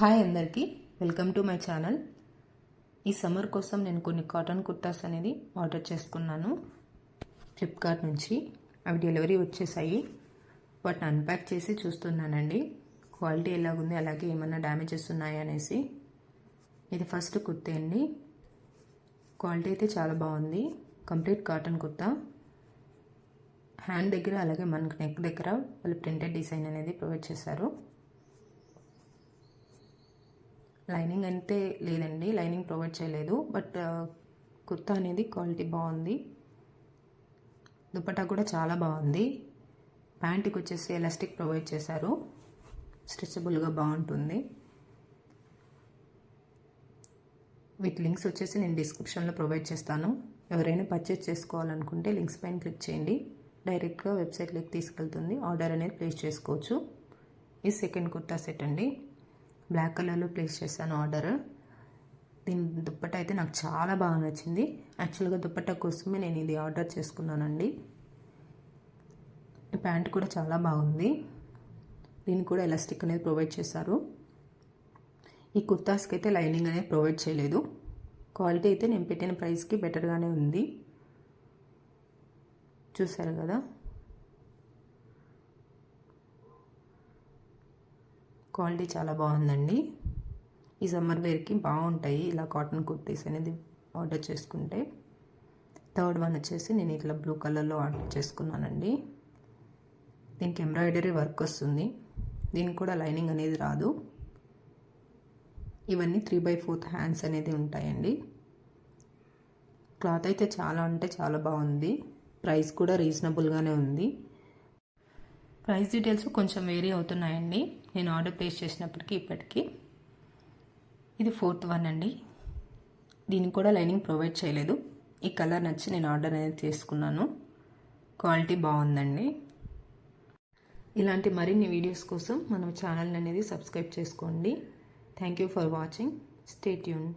Hi అందరికీ, welcome to my channel. ఈ summer కోసం నేను కొన్ని కాటన్ కుర్తాస్ అనేది ఆర్డర్ చేసుకున్నాను ఫ్లిప్కార్ట్ నుంచి. అవి డెలివరీ వచ్చేసాయి. వాటిని అన్ప్యాక్ చేసి చూస్తున్నానండి, క్వాలిటీ ఎలాగుంది, అలాగే ఏమైనా డ్యామేజెస్ ఉన్నాయా అనేసి. ఇది ఫస్ట్ కుర్తా అండి. క్వాలిటీ అయితే చాలా బాగుంది. Complete cotton kurta. హ్యాండ్ దగ్గర అలాగే మనకు నెక్ దగ్గర వాళ్ళు ప్రింటెడ్ డిజైన్ అనేది ప్రొవైడ్ చేశారు. లైనింగ్ అంటే లేదండి, లైనింగ్ ప్రొవైడ్ చేయలేదు. బట్ కుర్తా అనేది క్వాలిటీ బాగుంది. దుపట్టా కూడా చాలా బాగుంది. ప్యాంటుకి వచ్చేసి ఎలాస్టిక్ ప్రొవైడ్ చేశారు, స్ట్రెచబుల్గా బాగుంటుంది. వీటి లింక్స్ వచ్చేసి నేను డిస్క్రిప్షన్లో ప్రొవైడ్ చేస్తాను. ఎవరైనా పర్చేస్ చేసుకోవాలనుకుంటే లింక్స్ పైన క్లిక్ చేయండి, డైరెక్ట్గా వెబ్సైట్లోకి తీసుకెళ్తుంది. ఆర్డర్ అనేది ప్లేస్ చేసుకోవచ్చు. ఈ సెకండ్ కుర్తా సెట్ అండి, బ్లాక్ కలర్లో ప్లేస్ చేశాను ఆర్డర్. దీని దుప్పట్టా అయితే నాకు చాలా బాగా నచ్చింది. యాక్చువల్గా దుప్పట్టా కోసమే నేను ఇది ఆర్డర్ చేసుకున్నానండి. ప్యాంట్ కూడా చాలా బాగుంది. దీనికి కూడా ఎలాస్టిక్ అనేది ప్రొవైడ్ చేశారు. ఈ కుర్తాస్కి అయితే లైనింగ్ అనేది ప్రొవైడ్ చేయలేదు. క్వాలిటీ అయితే నేను పెట్టిన ప్రైస్కి బెటర్గానే ఉంది. చూసారు కదా, క్వాలిటీ చాలా బాగుందండి. ఈ సమ్మర్ వేర్కి బాగుంటాయి ఇలా కాటన్ కుర్తీస్ అనేది ఆర్డర్ చేసుకుంటే. థర్డ్ వన్ వచ్చేసి నేను ఇట్లా బ్లూ కలర్లో ఆర్డర్ చేసుకున్నానండి. దీనికి ఎంబ్రాయిడరీ వర్క్ వస్తుంది. దీనికి కూడా లైనింగ్ అనేది రాదు. ఇవన్నీ 3/4 హ్యాండ్స్ అనేది ఉంటాయండి. క్లాత్ అయితే చాలా అంటే చాలా బాగుంది. ప్రైస్ కూడా రీజనబుల్గానే ఉంది. ప్రైస్ డీటెయిల్స్ కొంచెం వేరీ అవుతున్నాయండి నేను ఆర్డర్ ప్లేస్ చేసినప్పటికీ ఇప్పటికీ. ఇది 4th వన్ అండి. దీనికి కూడా లైనింగ్ ప్రొవైడ్ చేయలేదు. ఈ కలర్ నచ్చి నేను ఆర్డర్ అనేది చేసుకున్నాను. క్వాలిటీ బాగుందండి. ఇలాంటి మరిన్ని వీడియోస్ కోసం మన ఛానల్ అనేది సబ్స్క్రైబ్ చేసుకోండి. Thank you for watching. Stay tune.